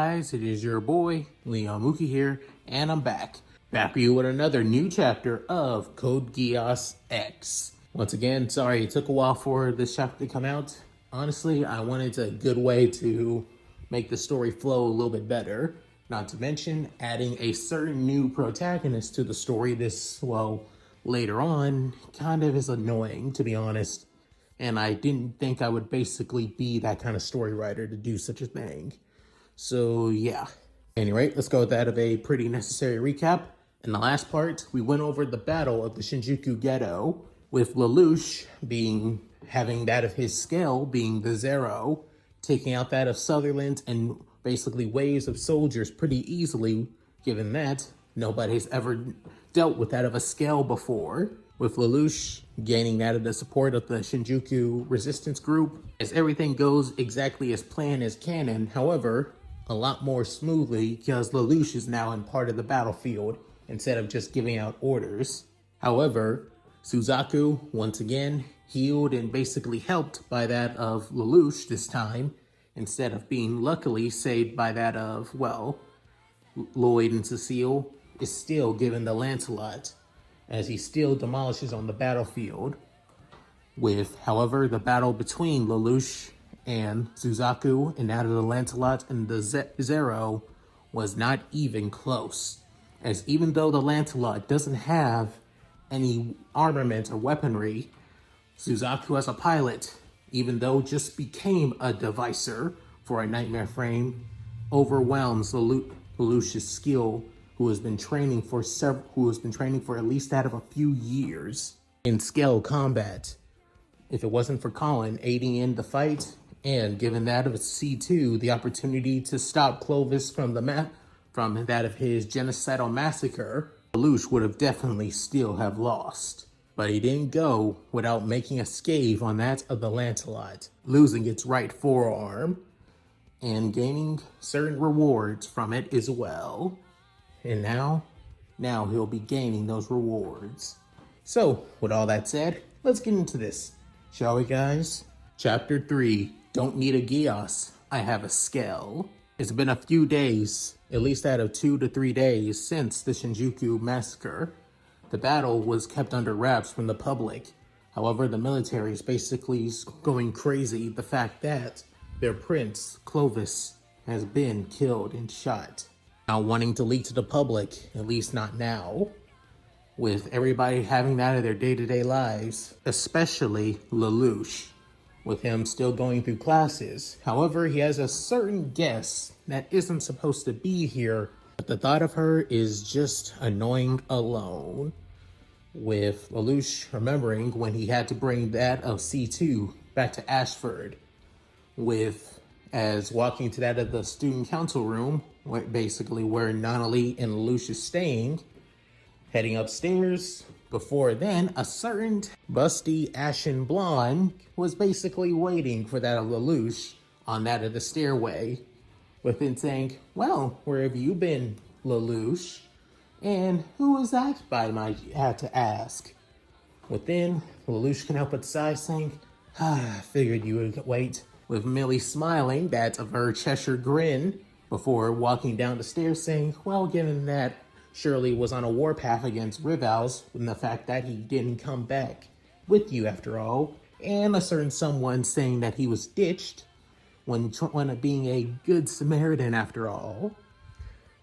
guys, it is your boy, Leon Mookie here, and I'm back for you with another new chapter of Code Geass X. Once again, sorry it took a while for this chapter to come out. Honestly, I wanted a good way to make the story flow a little bit better. Not to mention, adding a certain new protagonist to the story later on kind of is annoying, to be honest. And I didn't think I would basically be that kind of story writer to do such a thing. So yeah. Anyway, let's go with that of a pretty necessary recap. In the last part, we went over the battle of the Shinjuku Ghetto, with Lelouch having that of his Skell being the Zero, taking out that of Sutherland and basically waves of soldiers pretty easily, given that nobody's ever dealt with that of a Skell before, with Lelouch gaining that of the support of the Shinjuku resistance group. As everything goes exactly as planned as canon, however, a lot more smoothly because Lelouch is now in part of the battlefield instead of just giving out orders. However, Suzaku, once again, healed and basically helped by that of Lelouch this time, instead of being luckily saved by that of, Lloyd and Cecile, is still given the Lancelot, as he still demolishes on the battlefield. However, the battle between Lelouch and Suzaku and that of the Lancelot and the Zero was not even close, as even though the Lancelot doesn't have any armament or weaponry, Suzaku as a pilot, even though just became a devicer for a nightmare frame, overwhelms Lelouch's skill, who has been training for at least that of a few years in Skell combat. If it wasn't for Kallen aiding in the fight and given that of C2 the opportunity to stop Clovis from that of his genocidal massacre, Lelouch would have definitely still have lost. But he didn't go without making a scathe on that of the Lancelot, losing its right forearm and gaining certain rewards from it as well. And now he'll be gaining those rewards. So, with all that said, let's get into this, shall we guys? Chapter 3, Don't Need a Geass, I Have a Skell. It's been a few days, at least out of 2 to 3 days, since the Shinjuku massacre. The battle was kept under wraps from the public. However, the military is basically going crazy the fact that their prince, Clovis, has been killed and shot. Not wanting to leak to the public, at least not now, with everybody having that in their day-to-day lives, especially Lelouch, with him still going through classes. However, he has a certain guest that isn't supposed to be here, but the thought of her is just annoying alone, with Lelouch remembering when he had to bring that of C2 back to Ashford, as walking to that of the student council room, where Nonali and Lelouch is staying, heading upstairs. Before then, a certain busty ashen blonde was basically waiting for that of Lelouch on that of the stairway, with him saying, "Well, where have you been, Lelouch? And who was that, I might have to ask?" Within, Lelouch can help but sigh, saying, "I figured you would wait," with Millie smiling that of her Cheshire grin, before walking down the stairs saying, "Well, given that Shirley was on a warpath against Rivals, and the fact that he didn't come back with you after all, and a certain someone saying that he was ditched when being a good Samaritan after all."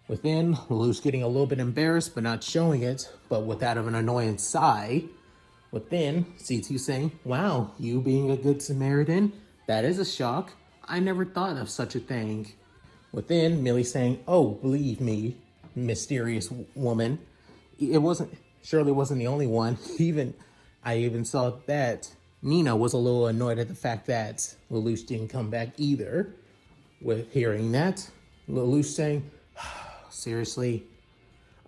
Within, Lelouch getting a little bit embarrassed, but not showing it, but with that of an annoying sigh. Within, C2 saying, "Wow, you being a good Samaritan? That is a shock. I never thought of such a thing." Within, Millie saying, "Oh, believe me, mysterious woman." Shirley wasn't the only one. I even saw that Nina was a little annoyed at the fact that Lelouch didn't come back either. With hearing that, Lelouch saying, "Seriously,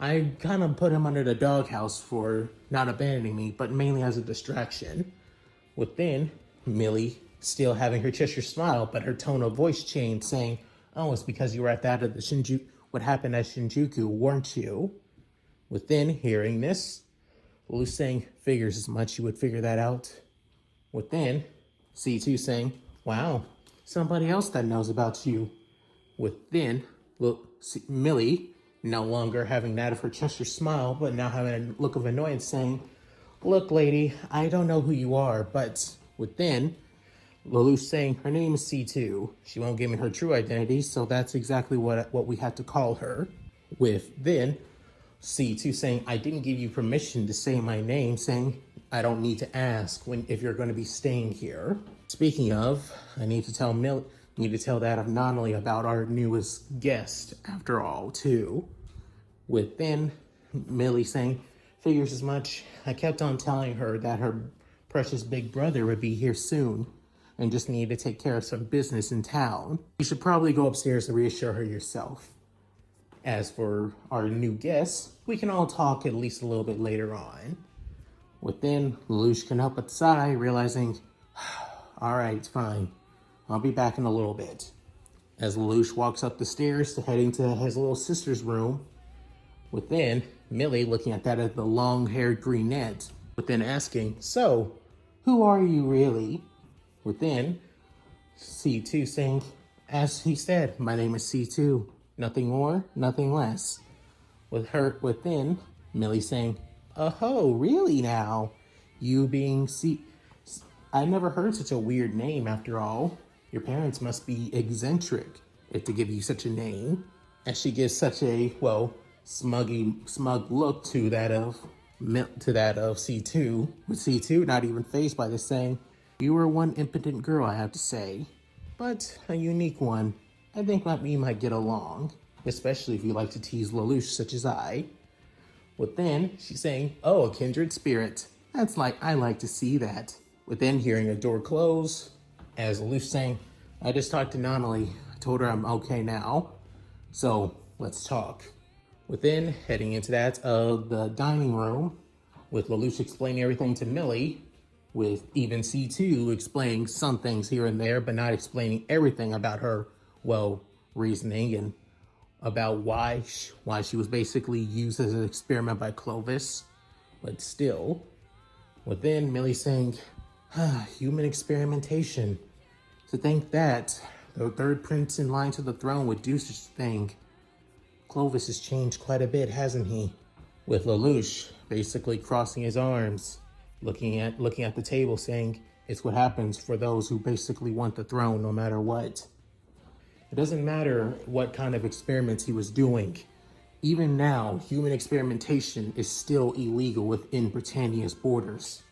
I kind of put him under the doghouse for not abandoning me, but mainly as a distraction." Within, Millie still having her Cheshire smile, but her tone of voice changed, saying, "Oh, it's because you were at that of the Shinjuku, what happened at Shinjuku, weren't you?" Within, hearing this, Lelouch saying, "Figures as much you would figure that out." Within, C2 saying, "Wow, somebody else that knows about you." Within, Millie, no longer having that of her Cheshire smile, but now having a look of annoyance, saying, "Look, lady, I don't know who you are, but within." Lelouch saying, "Her name is C2. She won't give me her true identity, so that's exactly what we had to call her." With then C2 saying, "I didn't give you permission to say my name," saying, "I don't need to ask if you're going to be staying here." Speaking of, I need to tell that of not only about our newest guest, after all, too. With then Millie saying, "Figures as much. I kept on telling her that her precious big brother would be here soon and just need to take care of some business in town. You should probably go upstairs and reassure her yourself. As for our new guest, we can all talk at least a little bit later on." Within, Lelouch can help but sigh, realizing, "All right, fine. I'll be back in a little bit." As Lelouch walks up the stairs to heading to his little sister's room, within, Millie looking at that as the long-haired brunette, within asking, "So, who are you really?" Within, C2 saying, "As he said, my name is C2. Nothing more, nothing less." Within, Millie saying, "Oh, really now? You being I never heard such a weird name after all. Your parents must be eccentric if to give you such a name." As she gives such a, smug look to that of C2, with C2 not even fazed by this, saying, "You are one impotent girl, I have to say, but a unique one. I think we might get along, especially if you like to tease Lelouch such as I." Within, she's saying, "Oh, a kindred spirit. I like to see that." Within, hearing a door close, as Lelouch saying, "I just talked to Nonali. I told her I'm okay now. So, let's talk." Within, heading into that of the dining room, with Lelouch explaining everything to Millie, with even C2 explaining some things here and there, but not explaining everything about her, reasoning and about why she was basically used as an experiment by Clovis. But still, within, Millie saying, "Human experimentation. To think that the third prince in line to the throne would do such a thing. Clovis has changed quite a bit, hasn't he?" With Lelouch basically crossing his arms, looking at the table, saying, "It's what happens for those who basically want the throne no matter what." It doesn't matter what kind of experiments he was doing. Even now, human experimentation is still illegal within Britannia's borders.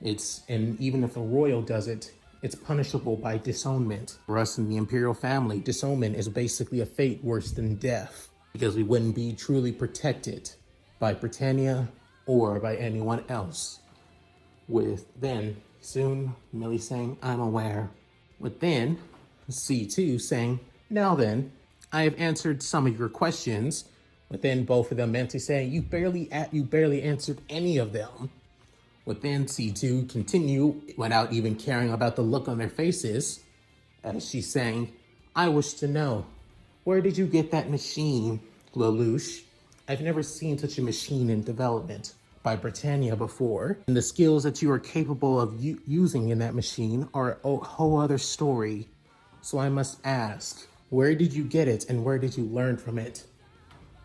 And even if a royal does it, it's punishable by disownment. For us in the imperial family, disownment is basically a fate worse than death, because we wouldn't be truly protected by Britannia or by anyone else. With then, soon, Millie saying, "I'm aware." With then, C2 saying, "Now then, I have answered some of your questions." Within, both of them mentally saying, you barely answered any of them." Within, C2 continue without even caring about the look on their faces, as she's saying, "I wish to know, where did you get that machine, Lelouch? I've never seen such a machine in development by Britannia before. And the skills that you are capable of using in that machine are a whole other story. So I must ask, where did you get it and where did you learn from it?"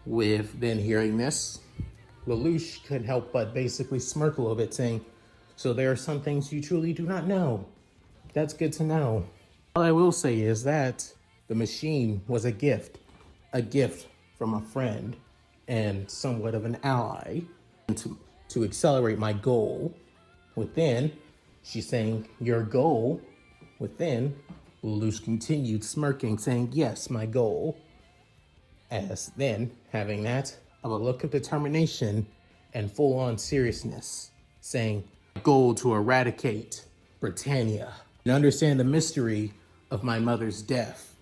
With then hearing this, Lelouch couldn't help but basically smirk a little bit, saying, "So there are some things you truly do not know. That's good to know. All I will say is that the machine was a gift from a friend and somewhat of an ally to accelerate my goal." Within, she's saying, "Your goal?" Within, Lelouch continued smirking, saying, "Yes, my goal." As then, having that of a look of determination and full-on seriousness, saying, "Goal to eradicate Britannia and understand the mystery of my mother's death."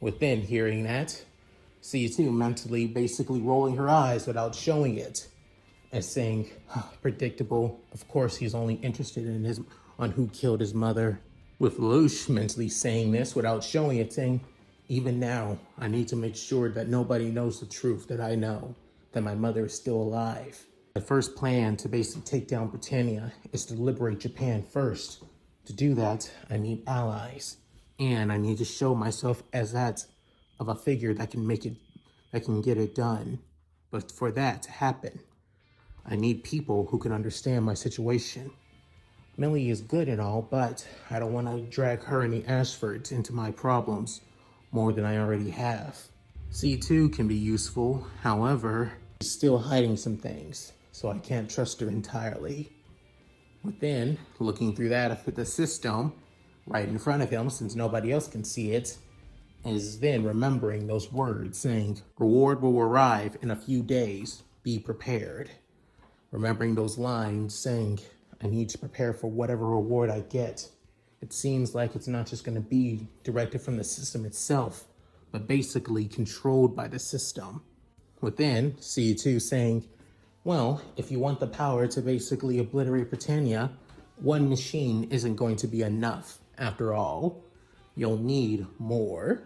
Within, hearing that, C2 mentally basically rolling her eyes without showing it, as saying, "Predictable. Of course he's only interested on who killed his mother." With Lelouch mentally saying this without showing it, saying, "Even now, I need to make sure that nobody knows the truth that I know, that my mother is still alive. The first plan to basically take down Britannia is to liberate Japan first. To do that, I need allies, and I need to show myself as that of a figure that can get it done. But for that to happen, I need people who can understand my situation. Millie is good and all, but I don't want to drag her and the Ashfords into my problems more than I already have. C2 can be useful, however, she's still hiding some things, so I can't trust her entirely. But then, looking through that at the system, right in front of him, since nobody else can see it, is then remembering those words saying, "Reward will arrive in a few days, be prepared." Remembering those lines saying, I need to prepare for whatever reward I get. It seems like it's not just going to be directed from the system itself, but basically controlled by the system. Within, C2 saying, well, if you want the power to basically obliterate Britannia, one machine isn't going to be enough. After all, you'll need more.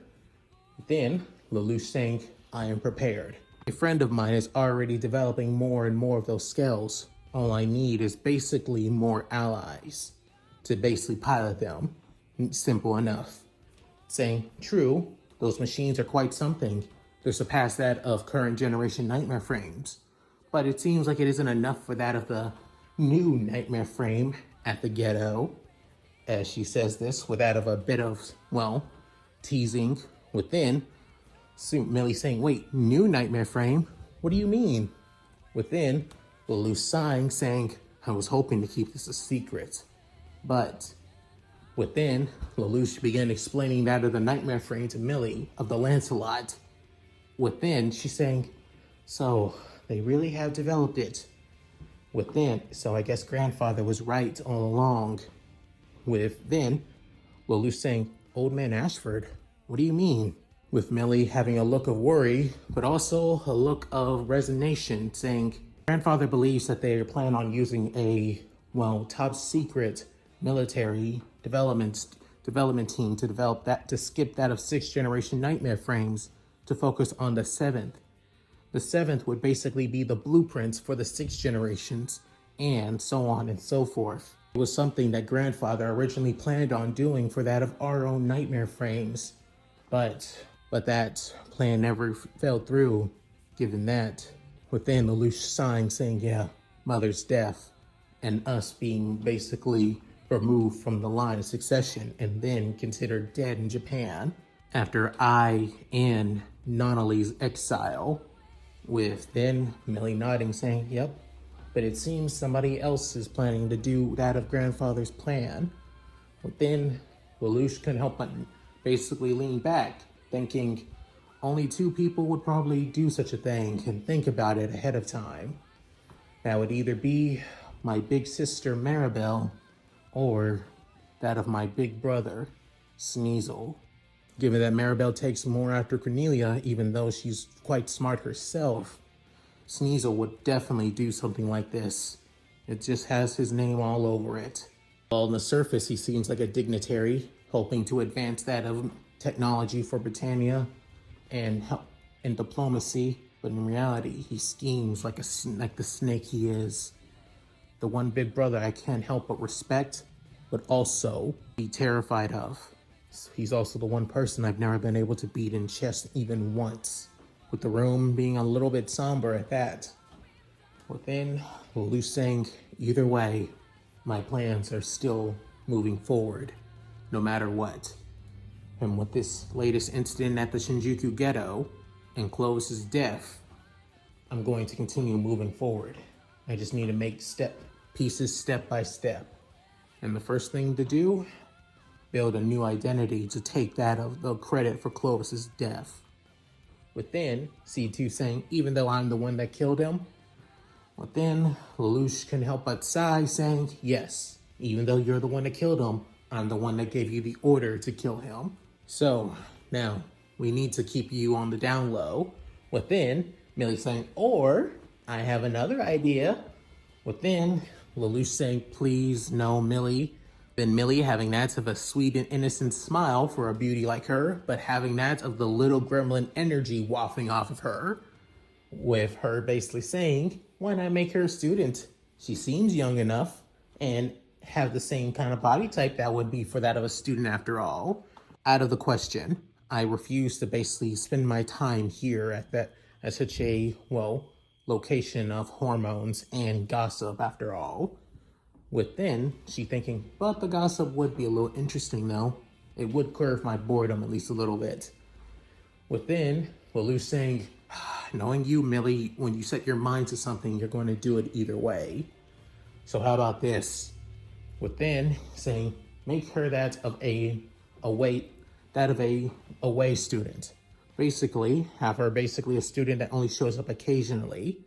Then, Lelouch saying, I am prepared. A friend of mine is already developing more and more of those Skells. All I need is basically more allies to basically pilot them. Simple enough. Saying, true, those machines are quite something. They surpass that of current generation nightmare frames. But it seems like it isn't enough for that of the new nightmare frame at the ghetto. As she says this, with that of a bit of, well, teasing within. Millie saying, wait, new nightmare frame? What do you mean? Within, Lelouch sighing, saying, I was hoping to keep this a secret. But within, Lelouch began explaining that of the nightmare frame to Millie of the Lancelot. Within, she's saying, so they really have developed it. Within, so I guess grandfather was right all along. Within, Lelouch saying, old man Ashford, what do you mean? With Millie having a look of worry, but also a look of resignation, saying, grandfather believes that they plan on using a, well, top secret military development team to develop that, to skip that of 6th generation nightmare frames, to focus on the 7th. The 7th would basically be the blueprints for the 6th generations, and so on and so forth. It was something that grandfather originally planned on doing for that of our own nightmare frames, but that plan never fell through, given that within Lelouch sighing, saying, yeah, mother's death and us being basically removed from the line of succession and then considered dead in Japan after I and Nonali's exile. With then Millie nodding, saying, yep, but it seems somebody else is planning to do that of grandfather's plan. But then Lelouch couldn't help but basically lean back, thinking only 2 people would probably do such a thing and think about it ahead of time. That would either be my big sister Maribel or that of my big brother Sneasel. Given that Maribel takes more after Cornelia, even though she's quite smart herself, Sneasel would definitely do something like this. It just has his name all over it. On the surface, he seems like a dignitary, hoping to advance that of technology for Britannia and help in diplomacy, but in reality, he schemes like the snake he is. The one big brother I can't help but respect, but also be terrified of. He's also the one person I've never been able to beat in chess even once, with the room being a little bit somber at that. Within, Lelouch saying, either way, my plans are still moving forward, no matter what. And with this latest incident at the Shinjuku ghetto and Clovis's death, I'm going to continue moving forward. I just need to make pieces step by step. And the first thing to do, build a new identity to take that of the credit for Clovis's death. Within, C2 saying, even though I'm the one that killed him, within, Lelouch can help but sigh, saying, yes, even though you're the one that killed him, I'm the one that gave you the order to kill him. So, now, we need to keep you on the down low. Within, Millie saying, or, I have another idea. Within, Lelouch saying, please, no, Millie. Then Millie having that of a sweet and innocent smile for a beauty like her, but having that of the little gremlin energy wafting off of her. With her basically saying, why not make her a student? She seems young enough and have the same kind of body type that would be for that of a student after all. Out of the question. I refuse to basically spend my time here at such a, well, location of hormones and gossip after all. Within, she thinking, but the gossip would be a little interesting though. It would curve my boredom at least a little bit. Within, Lelouch saying, knowing you, Millie, when you set your mind to something, you're going to do it either way. So how about this? Within, saying, make her that of a away student. Basically, have her basically a student that only shows up occasionally,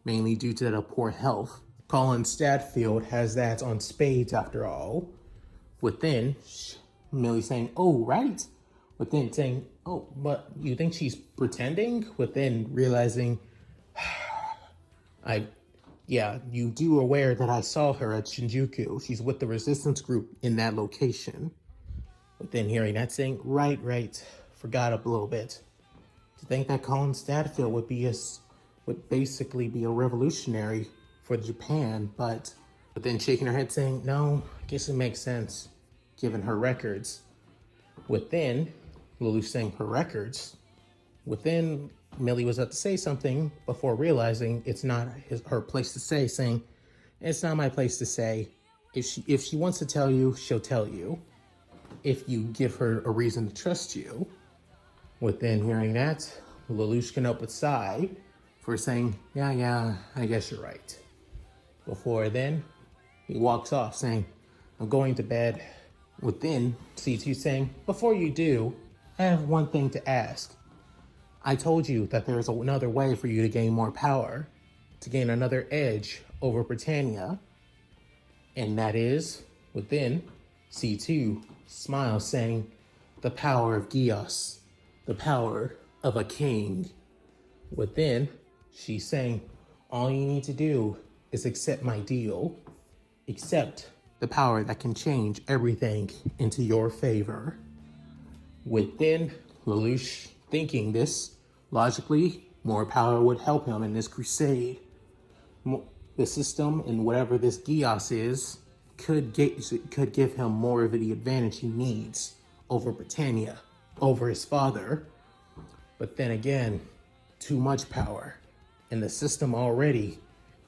mainly due to the poor health. Colin Stadfield has that on spades after all. Within, Millie saying, oh, right. Within saying, oh, but you think she's pretending? Within realizing, you do aware that I saw her at Shinjuku. She's with the resistance group in that location. Within hearing that saying, right, forgot a little bit. To think that Colin Stadfield would basically be a revolutionary for Japan, but then shaking her head saying, no, I guess it makes sense, given her records. Within, Lelouch saying her records. Within, Millie was about to say something before realizing it's not her place to say, saying, it's not my place to say. If she wants to tell you, she'll tell you. If you give her a reason to trust you. Within hearing that, Lelouch can up a sigh for saying, yeah, I guess you're right. Before then, he walks off saying, I'm going to bed. Within, C2 saying, before you do, I have one thing to ask. I told you that there is another way for you to gain more power, to gain another edge over Britannia. And that is, within, C2 smiles saying, the power of Geass, the power of a king. Within, she's saying, all you need to do is accept my deal. Accept the power that can change everything into your favor. Within, Lelouch thinking this, logically, more power would help him in this crusade. The system and whatever this Geass is could give him more of the advantage he needs over Britannia, over his father. But then again, too much power. And the system already,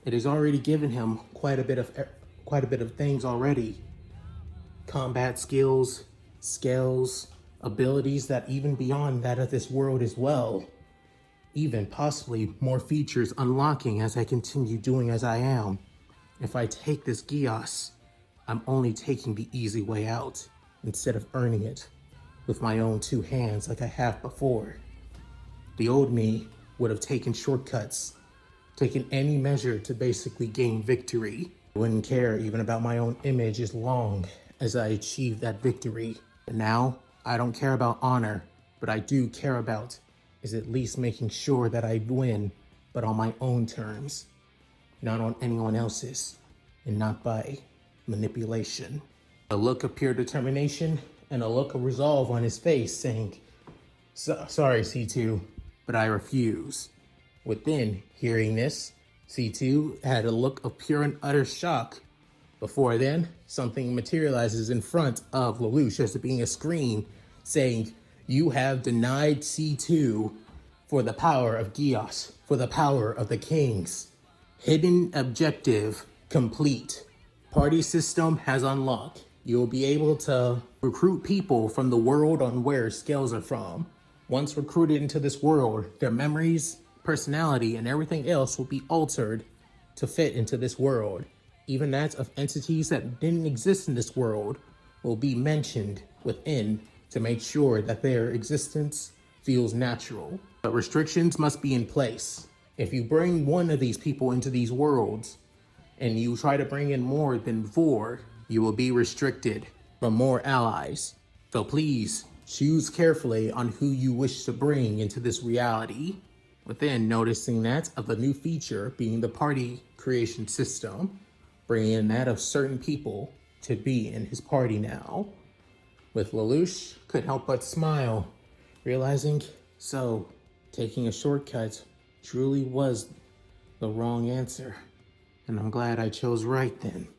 it has already given him quite a bit of things already. Combat skills, skills, abilities that even beyond that of this world as well. Even possibly more features unlocking as I continue doing as I am. If I take this Geass, I'm only taking the easy way out instead of earning it with my own two hands like I have before. The old me would have taken shortcuts, taken any measure to basically gain victory. I wouldn't care even about my own image as long as I achieved that victory. But now, I don't care about honor, but I do care about is at least making sure that I win, but on my own terms, not on anyone else's, and not by manipulation. A look of pure determination and a look of resolve on his face saying, sorry, C2, but I refuse. Within hearing this, C2 had a look of pure and utter shock. Before then, something materializes in front of Lelouch as it being a screen saying, you have denied C2 for the power of Geass, for the power of the kings. Hidden objective complete. Party system has unlocked. You'll be able to recruit people from the world on where Skells are from. Once recruited into this world, their memories, personality, and everything else will be altered to fit into this world. Even that of entities that didn't exist in this world will be mentioned within to make sure that their existence feels natural. But restrictions must be in place. If you bring one of these people into these worlds and you try to bring in more than 4, you will be restricted from more allies. So please choose carefully on who you wish to bring into this reality. Within noticing that of the new feature being the party creation system, bringing in that of certain people to be in his party now. With Lelouch could help but smile, realizing, so taking a shortcut truly was the wrong answer. And I'm glad I chose right then.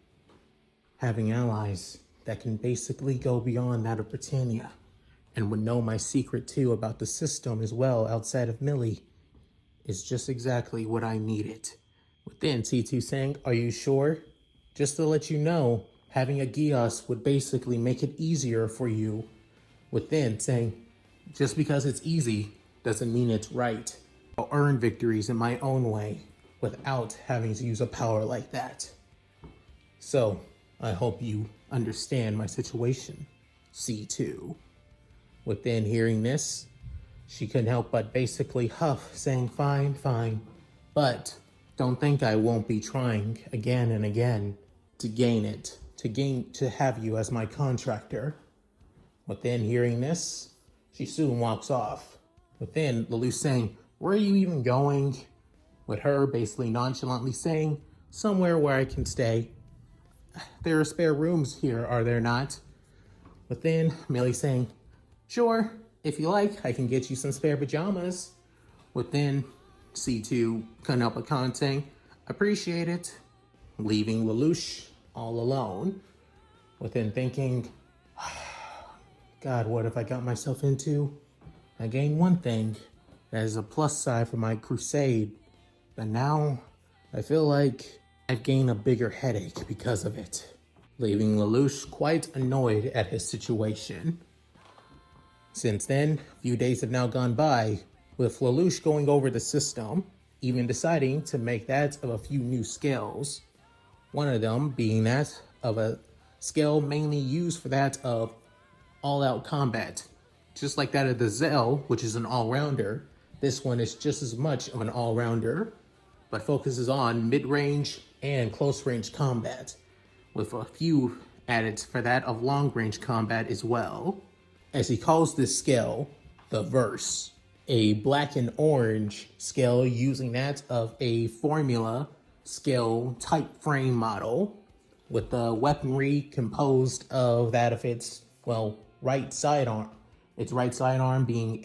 Having allies that can basically go beyond that of Britannia and would know my secret too about the system as well outside of Millie is just exactly what I needed. Within C2 saying, are you sure? Just to let you know, having a Geass would basically make it easier for you. Within saying, just because it's easy doesn't mean it's right. I'll earn victories in my own way without having to use a power like that. So, I hope you understand my situation, C2. Within hearing this, she couldn't help but basically huff, saying, fine, fine, but don't think I won't be trying again and again to gain it, to have you as my contractor. Within hearing this, she soon walks off. Within, Lelouch saying, where are you even going? With her basically nonchalantly saying, somewhere where I can stay. There are spare rooms here, are there not? Within, Millie saying, sure, if you like, I can get you some spare pajamas. Within, C2 couldn't help but comment saying, appreciate it. Leaving Lelouch all alone. Within thinking, God, what have I got myself into? I gained one thing that is a plus side for my crusade, but now I feel like I've gained a bigger headache because of it. Leaving Lelouch quite annoyed at his situation. Since then, a few days have now gone by, with Lelouch going over the system, even deciding to make that of a few new skills. One of them being that of a skill mainly used for that of all-out combat. Just like that of the Zell, which is an all-rounder, this one is just as much of an all-rounder, but focuses on mid-range and close-range combat, with a few added for that of long-range combat as well. As he calls this skill, the Verse, a black and orange skill using that of a formula skill type frame model, with the weaponry composed of that of its, right sidearm. Its right sidearm being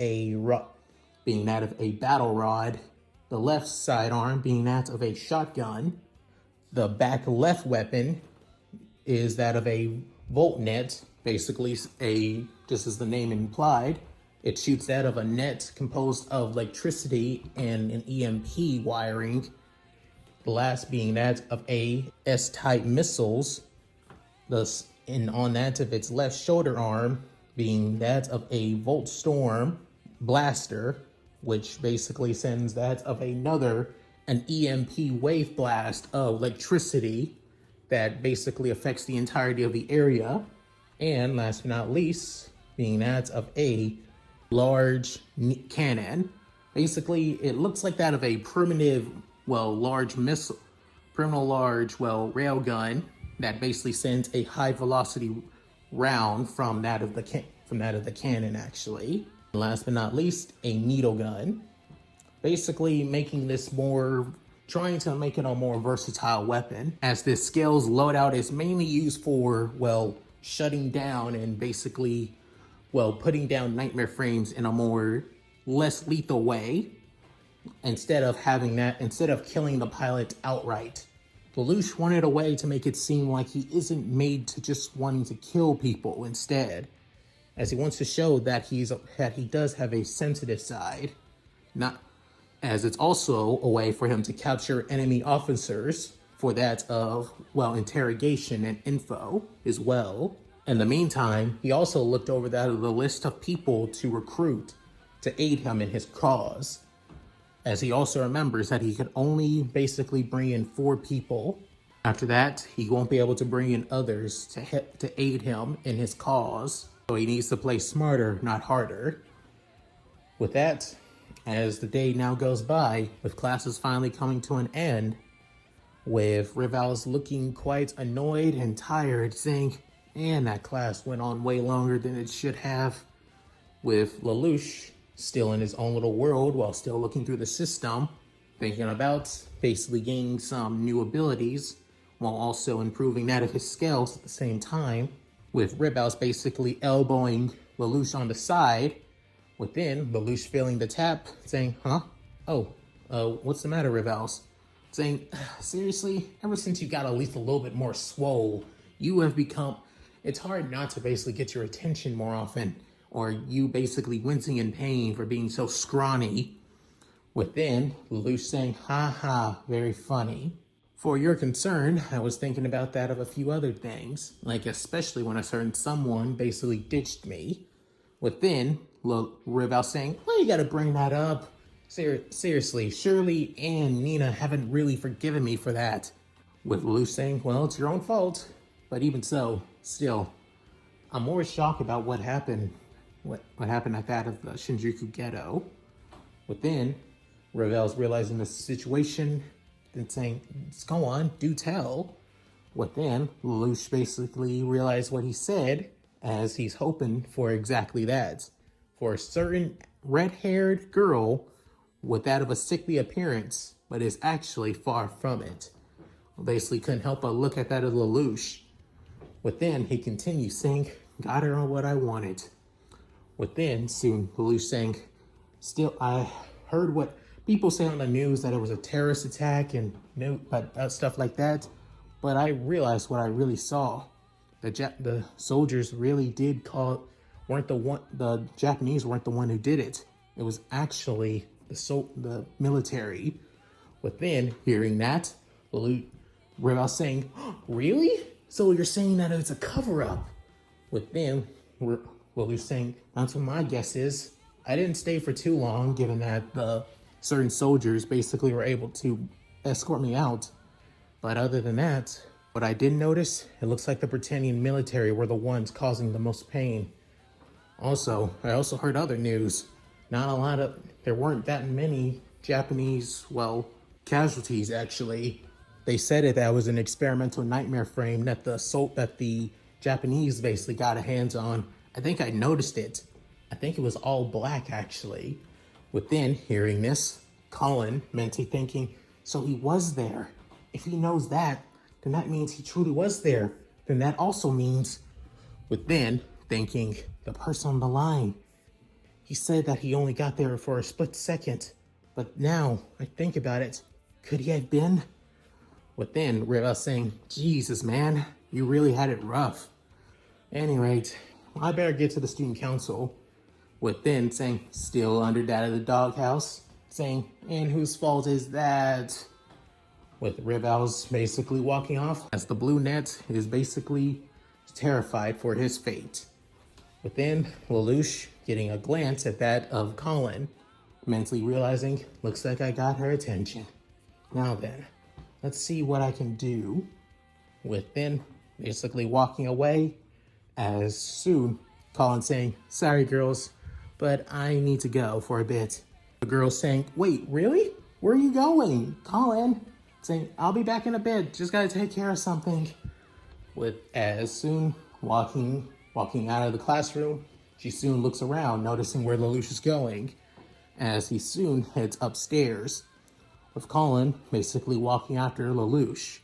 that of a battle rod, the left sidearm being that of a shotgun. The back left weapon is that of a volt net, basically just as the name implied. It shoots that of a net composed of electricity and an EMP wiring. The last being that of a S-type missiles, and on that of its left shoulder arm being that of a Volt Storm blaster, which basically sends that of an EMP wave blast of electricity that basically affects the entirety of the area. And last but not least, being that of a large cannon. Basically, it looks like that of a primitive, large missile, railgun that basically sends a high velocity round from that of the cannon, actually. And last but not least, a needle gun. Basically trying to make it a more versatile weapon, as this Skell's loadout is mainly used for, shutting down and basically, putting down nightmare frames in a more less lethal way, instead of killing the pilot outright. Lelouch wanted a way to make it seem like he isn't made to just wanting to kill people instead, as he wants to show that he does have a sensitive side, as it's also a way for him to capture enemy officers for that of, interrogation and info as well. In the meantime, he also looked over the list of people to recruit to aid him in his cause, as he also remembers that he could only basically bring in 4 people. After that, he won't be able to bring in others to aid him in his cause, so he needs to play smarter, not harder. With that, as the day now goes by, with classes finally coming to an end, with Rivals looking quite annoyed and tired, saying, and that class went on way longer than it should have, with Lelouch still in his own little world while still looking through the system, thinking about basically gaining some new abilities while also improving that of his skills at the same time, with Ribhouse basically elbowing Lelouch on the side. Within, Lelouch feeling the tap, saying, what's the matter, Ribhouse? Saying, seriously, ever since you got at least a little bit more swole, you have become, it's hard not to basically get your attention more often or you basically wincing in pain for being so scrawny. Within, Lelouch saying, ha ha, very funny. For your concern, I was thinking about that of a few other things, like especially when a certain someone basically ditched me. Within, Rival saying, why you gotta bring that up? Seriously, Shirley and Nina haven't really forgiven me for that. With Lelouch saying, well, it's your own fault. But even so, still, I'm more shocked about what happened. What happened at that of the Shinjuku ghetto. Within, Ravel's realizing the situation, then saying, go on, do tell. Within, Lelouch basically realized what he said, as he's hoping for exactly that. For a certain red-haired girl with that of a sickly appearance, but is actually far from it. Basically couldn't help but look at that of Lelouch. Within, he continues saying, got her on what I wanted. Within, soon, Lelouch saying, still, I heard what people say on the news that it was a terrorist attack and stuff like that. But I realized what I really saw. The soldiers really did the Japanese weren't the one who did it. It was actually the military. Within, hearing that, Rival saying, really? So you're saying that it's a cover-up? Within, Lelouch saying, that's what my guess is. I didn't stay for too long, given that the certain soldiers basically were able to escort me out. But other than that, what I did notice, it looks like the Britannian military were the ones causing the most pain. Also, I also heard other news. There weren't that many Japanese, casualties actually. They said that was an experimental nightmare frame that the Japanese basically got a hands on. I think I noticed it. I think it was all black actually. Within hearing this, Kallen mentally thinking, so he was there. If he knows that, then that means he truly was there. Then that also means, within thinking, the person on the line. He said that he only got there for a split second. But now I think about it, could he have been? Within, Riva saying, Jesus, man, you really had it rough. At any rate, I better get to the student council. Within saying, still under that of the doghouse, saying, and whose fault is that? With Rival's basically walking off, as the blue net is basically terrified for his fate. Within, Lelouch getting a glance at that of Kallen, mentally realizing, looks like I got her attention. Now then, let's see what I can do. Within, basically walking away, as soon, Kallen saying, sorry girls, but I need to go for a bit. The girl saying, wait, really? Where are you going? Kallen saying, I'll be back in a bit, just gotta take care of something. With as soon walking out of the classroom, she soon looks around, noticing where Lelouch is going, as he soon heads upstairs, with Kallen basically walking after Lelouch.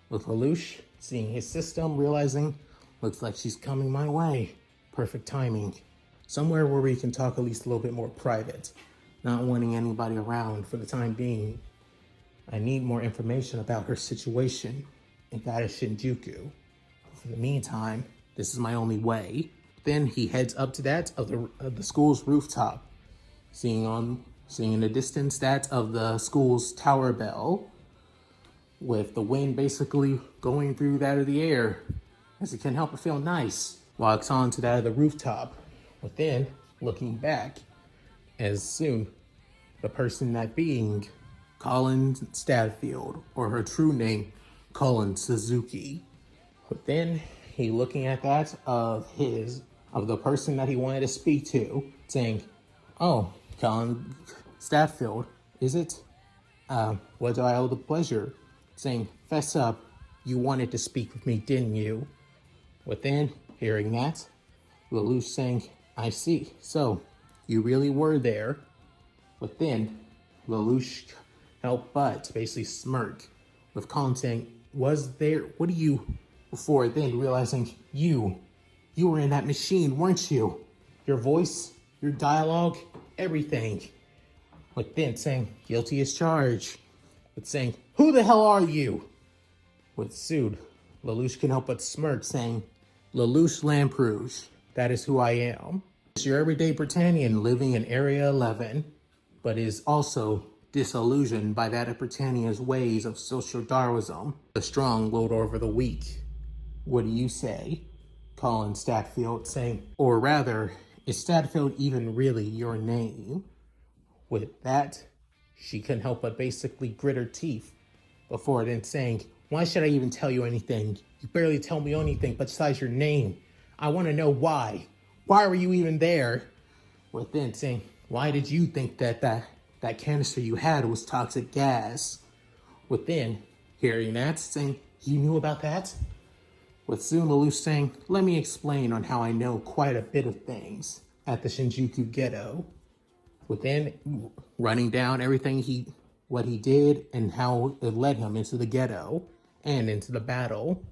With Lelouch seeing his system, realizing, looks like she's coming my way. Perfect timing. Somewhere where we can talk at least a little bit more private, not wanting anybody around for the time being. I need more information about her situation in that of Shinjuku. In the meantime, this is my only way. Then he heads up to that of the school's rooftop, seeing in the distance that of the school's tower bell, with the wind basically going through that of the air, as it can help it feel nice. Walks on to that of the rooftop, within looking back, as soon the person that being Colin Stadfield, or her true name, Colin Suzuki. But then he looking at that of the person that he wanted to speak to, saying, oh, Colin Stadfield, is it? What do I owe the pleasure? Saying, fess up, you wanted to speak with me, didn't you? Within hearing that, Lelouch saying, I see, so you really were there. Within, Lelouch helped but basically smirk, with Colin saying, was there, what do you, before then realizing you were in that machine, weren't you? Your voice, your dialogue, everything. Within saying, guilty as charged. With saying, who the hell are you? With sued, Lelouch can help but smirk, saying, Lelouch Lamperouge, that is who I am. It's your everyday Britannian living in Area 11, but is also disillusioned by that of Britannia's ways of social Darwinism. The strong lord over the weak. What do you say? Colin Statfield saying, or rather, is Statfield even really your name? With that, she couldn't help but basically grit her teeth before then saying, why should I even tell you anything? You barely tell me anything besides your name. I want to know why. Why were you even there? With then saying, why did you think that canister you had was toxic gas? With then hearing that, saying, you knew about that? With soon Lelouch saying, let me explain on how I know quite a bit of things at the Shinjuku ghetto. With then running down everything what he did and how it led him into the ghetto and into the battle.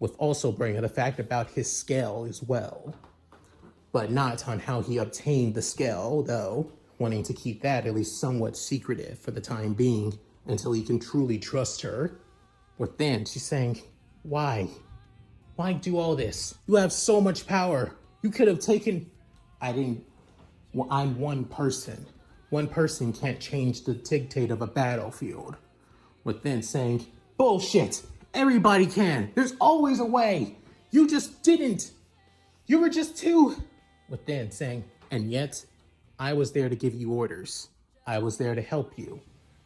With also bringing the fact about his Skell as well. But not on how he obtained the Skell, though, wanting to keep that at least somewhat secretive for the time being until he can truly trust her. With then she's saying, why? Why do all this? You have so much power. You could have taken... I'm one person. One person can't change the dictate of a battlefield. With then saying, bullshit! Everybody can! There's always a way! You just didn't! You were just too... With then saying, and yet, I was there to give you orders. I was there to help you.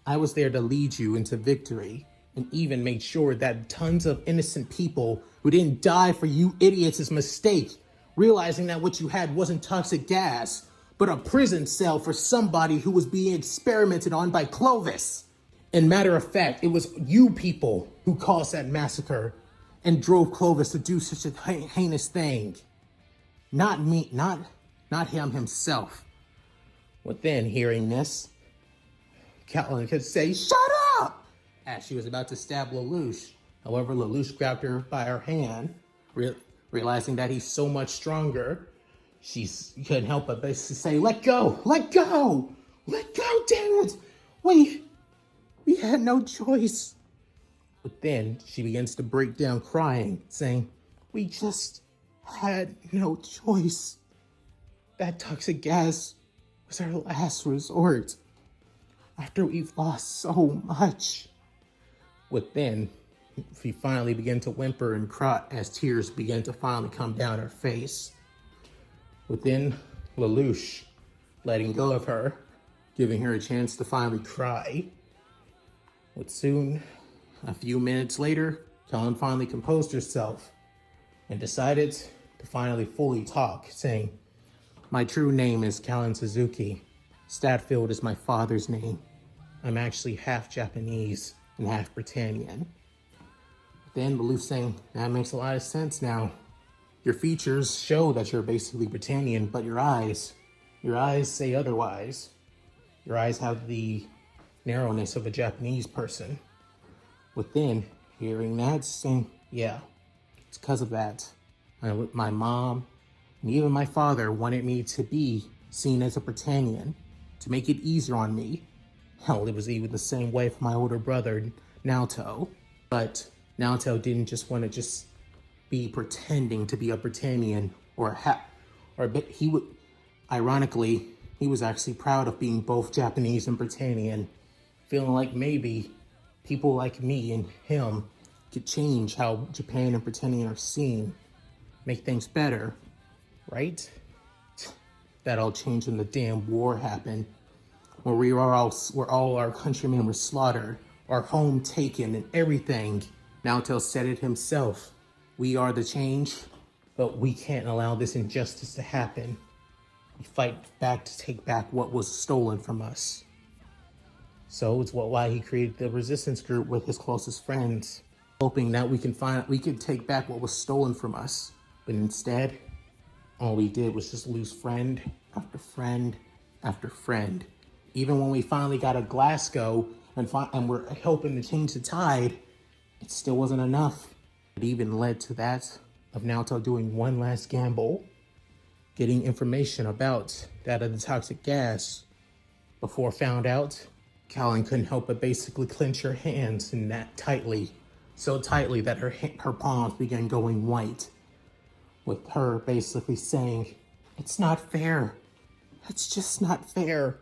I was there to lead you into victory, and even made sure that tons of innocent people who didn't die for you idiots' mistake, realizing that what you had wasn't toxic gas, but a prison cell for somebody who was being experimented on by Clovis. And matter of fact, it was you people who caused that massacre and drove Clovis to do such a heinous thing. Not me, not him himself. But then, hearing this, Kallen could say, shut up! As she was about to stab Lelouch. However, Lelouch grabbed her by her hand, realizing that he's so much stronger. She couldn't help but basically say, let go, let go, let go, damn it! We had no choice. But then she begins to break down crying, saying, we just had no choice. That toxic gas was our last resort after we've lost so much. With then, she finally began to whimper and cry as tears began to finally come down her face. Within Lelouch letting go of her, giving her a chance to finally cry. But soon, a few minutes later, Kallen finally composed herself and decided to finally fully talk, saying, my true name is Kallen Suzuki. Statfield is my father's name. I'm actually half Japanese and half Britannian. Then Lelouch saying, that makes a lot of sense now. Your features show that you're basically Britannian, but your eyes say otherwise. Your eyes have the narrowness of a Japanese person. Within hearing that, saying, yeah, it's because of that. My mom and even my father wanted me to be seen as a Britannian to make it easier on me. Hell, it was even the same way for my older brother, Naoto. But Naoto didn't just want to just be pretending to be a Britannian he would, ironically, he was actually proud of being both Japanese and Britannian, feeling like maybe people like me and him could change how Japan and Britannian are seen, make things better, right? That all changed when the damn war happened, where all our countrymen were slaughtered, our home taken, and everything. Naoto said it himself. We are the change, but we can't allow this injustice to happen. We fight back to take back what was stolen from us. So it's why he created the resistance group with his closest friends, hoping that we could take back what was stolen from us. But instead, all we did was just lose friend after friend after friend. Even when we finally got to Glasgow and we're hoping to change the tide, it still wasn't enough. It even led to that of Naoto doing one last gamble, getting information about that of the toxic gas. Before found out, Kallen couldn't help but basically clench her hands in that tightly, so tightly that her palms began going white, with her basically saying, It's not fair. It's just not fair.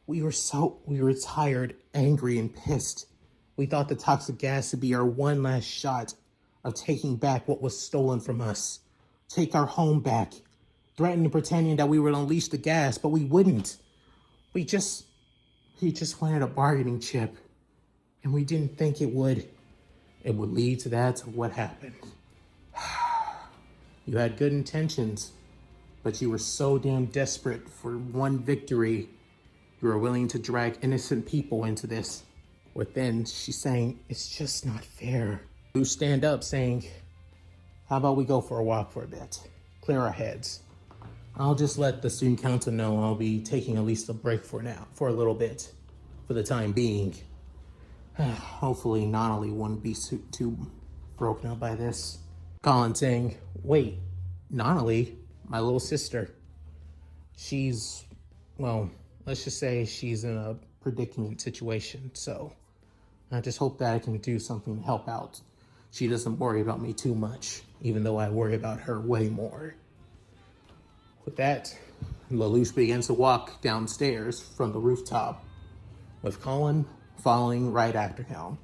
We were tired, angry, and pissed. We thought the toxic gas would be our one last shot of taking back what was stolen from us. Take our home back. Threatening and pretending that we would unleash the gas, but we wouldn't. He just wanted a bargaining chip. And we didn't think it would lead to that, to what happened. You had good intentions, but you were so damn desperate for one victory, you were willing to drag innocent people into this. But then she's saying, it's just not fair. You stand up saying, how about we go for a walk for a bit? Clear our heads. I'll just let the student council know I'll be taking at least a break for a little bit, for the time being. Hopefully Nonali won't be too broken up by this. Kallen saying, wait, Nonali, my little sister, she's, well, let's just say she's in a predicament situation, so I just hope that I can do something to help out. She doesn't worry about me too much, even though I worry about her way more. With that, Lelouch begins to walk downstairs from the rooftop, with Kallen following right after him.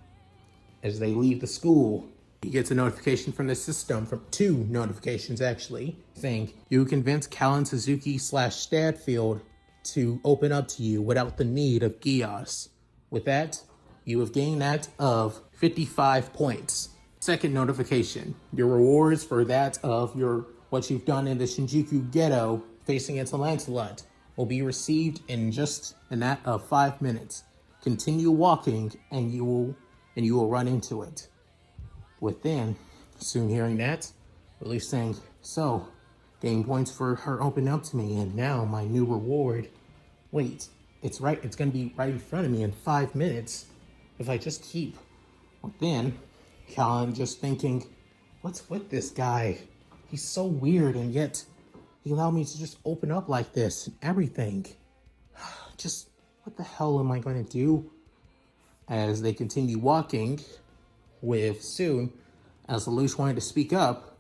As they leave the school, he gets a notification from the system, from 2 notifications actually, saying, you convinced Kallen Suzuki / Stadfield to open up to you without the need of Geass. With that, you have gained that of 55 points. Second notification, your rewards for that of what you've done in the Shinjuku Ghetto facing into Lancelot will be received in that of 5 minutes. Continue walking and you will run into it. Within, soon hearing that, Relief saying, so, gain points for her opening up to me, and now my new reward. Wait, it's gonna be right in front of me in 5 minutes if I just keep. Within, Kallen just thinking, what's with this guy? He's so weird, and yet he allowed me to just open up like this and everything. Just, what the hell am I going to do? As they continue walking, with soon, as Lelouch wanted to speak up,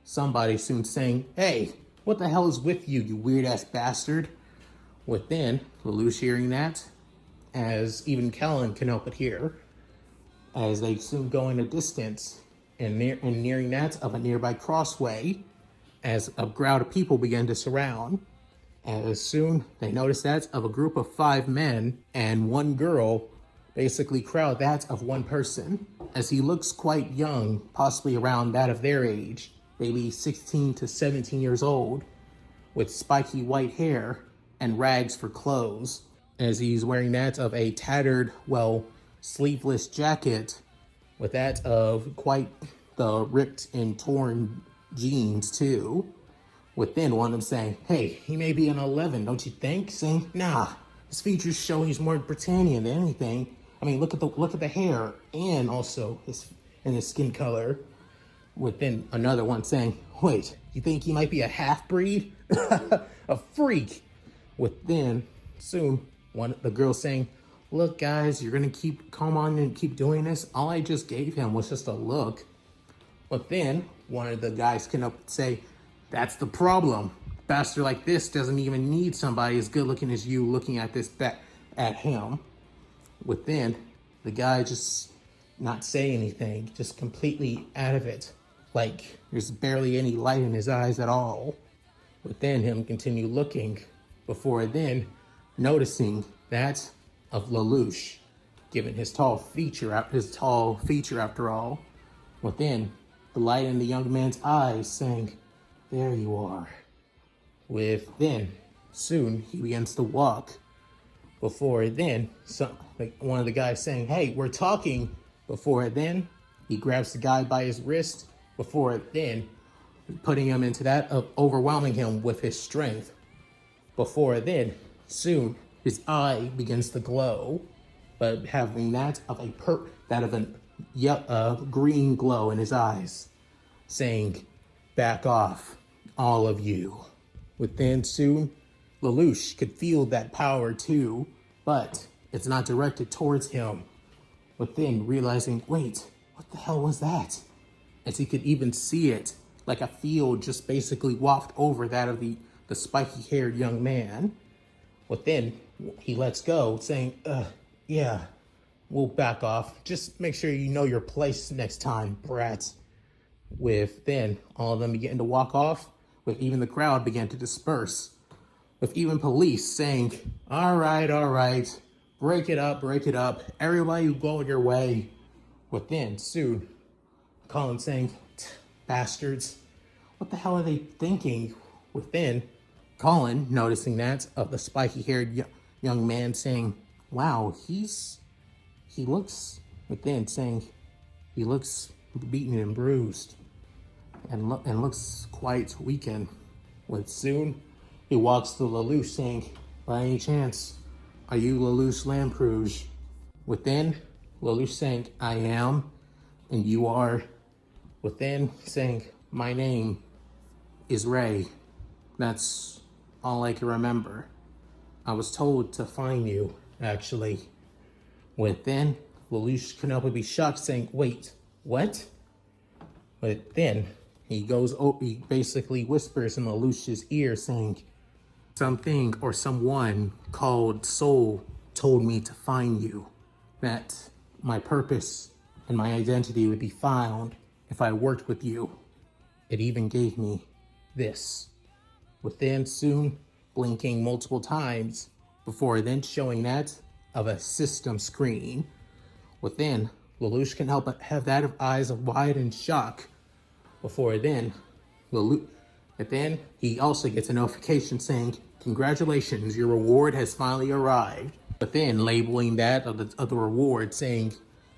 somebody soon saying, hey, what the hell is with you, you weird-ass bastard? Within, Lelouch hearing that, as even Kallen can help it hear, as they soon go in a distance, and nearing that of a nearby crossway, as a crowd of people begin to surround. As soon they notice that of a group of 5 men and 1 girl basically crowd that of 1 person, as he looks quite young, possibly around that of their age, maybe 16 to 17 years old, with spiky white hair and rags for clothes, as he's wearing that of a tattered, well, sleeveless jacket, with that of quite the ripped and torn jeans too. Within, one of them saying, hey, he may be an 11, don't you think? Saying, nah, his features show he's more Britannian than anything. I mean, look at the hair and also his skin color. Within, another one saying, wait, you think he might be a half-breed? A freak. Within, soon, the girl saying, look guys, you're gonna come on and keep doing this? All I just gave him was just a look. But then, one of the guys can say, that's the problem. A bastard like this doesn't even need somebody as good looking as you looking at at him. Within, the guy just not say anything, just completely out of it. Like there's barely any light in his eyes at all. Within, him continue looking, before then noticing that of Lelouch, given his tall feature after all. Within, the light in the young man's eyes saying, there you are. Within, soon he begins to walk. Before then, one of the guys saying, hey, we're talking. Before then, he grabs the guy by his wrist. Before then, putting him into that of overwhelming him with his strength. Before then, soon his eye begins to glow, but having that of a green glow in his eyes, saying, back off, all of you. Within, soon, Lelouch could feel that power too, but it's not directed towards him. Within, realizing, wait, what the hell was that? As he could even see it, like a field just basically waft over that of the spiky-haired young man. But then he lets go, saying, yeah, we'll back off. Just make sure you know your place next time, brats. With then all of them beginning to walk off, with even the crowd began to disperse. With even police saying, all right, break it up, everybody go your way. With then soon, Kallen saying, bastards, what the hell are they thinking? Within, Kallen noticing that of the spiky-haired young man saying, wow, he looks, within saying, he looks beaten and bruised and looks quite weakened. With soon, he walks to Lelouch saying, by any chance, are you Lelouch Lamperouge? Within, Lelouch saying, I am, and you are. Within, saying, my name is Ray. That's all I can remember. I was told to find you, actually. Within, Lelouch couldn't help but be shocked, saying, wait, what? But then he basically whispers in Lelouch's ear, saying, something or someone called Soul told me to find you. That my purpose and my identity would be found if I worked with you. It even gave me this. Within soon blinking multiple times before then showing that of a system screen. Within, Lelouch can help but have that of eyes of wide in shock. Before then, he also gets a notification saying, congratulations, your reward has finally arrived. But then labeling that of the reward saying,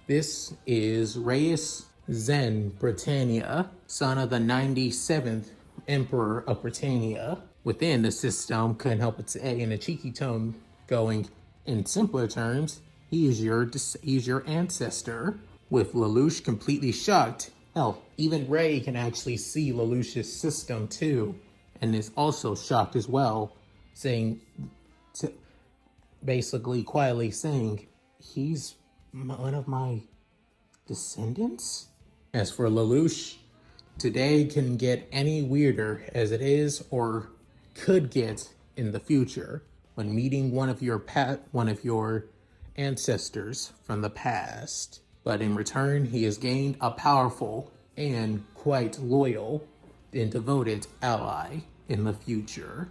this is Reyes Zen Britannia, son of the 97th Emperor of Britannia. Within, the system couldn't help but say in a cheeky tone, going, in simpler terms, he's your ancestor. With Lelouch completely shocked, hell, even Ray can actually see Lelouch's system too, and is also shocked as well, saying, basically quietly saying, he's one of my descendants? As for Lelouch, today can get any weirder as it is or could get in the future when meeting one of your ancestors from the past. But in return, he has gained a powerful and quite loyal and devoted ally in the future.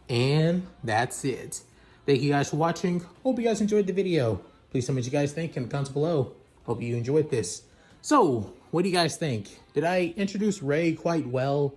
And that's it. Thank you guys for watching. Hope you guys enjoyed the video. Please tell me what you guys think in the comments below. Hope you enjoyed this. So, what do you guys think? Did I introduce Ray quite well?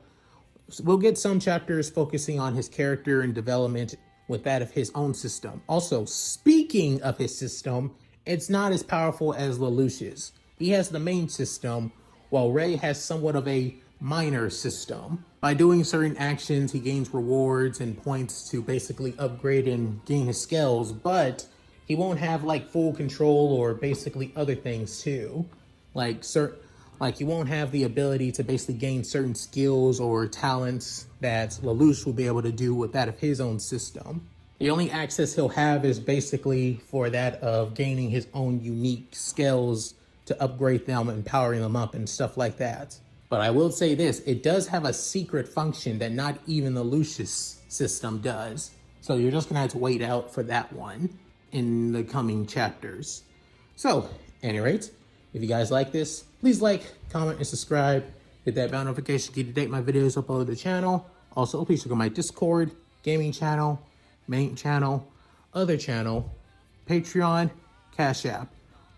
We'll get some chapters focusing on his character and development with that of his own system. Also, speaking of his system, it's not as powerful as Lelouch's. He has the main system, while Ray has somewhat of a minor system. By doing certain actions, he gains rewards and points to basically upgrade and gain his skills, but he won't have like full control or basically other things too. Like he won't have the ability to basically gain certain skills or talents that Lelouch will be able to do with that of his own system. The only access he'll have is basically for that of gaining his own unique skills to upgrade them and powering them up and stuff like that. But I will say this, it does have a secret function that not even Lelouch's system does. So you're just gonna have to wait out for that one in the coming chapters. So, at any rate, if you guys like this, please like, comment, and subscribe. Hit that bell notification key to date my videos uploaded to the channel. Also, please check out my Discord, gaming channel, main channel, other channel, Patreon, Cash App.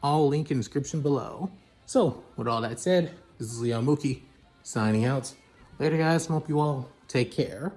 All link in the description below. So, with all that said, this is Leon Mookie, signing out. Later, guys. Hope you all take care.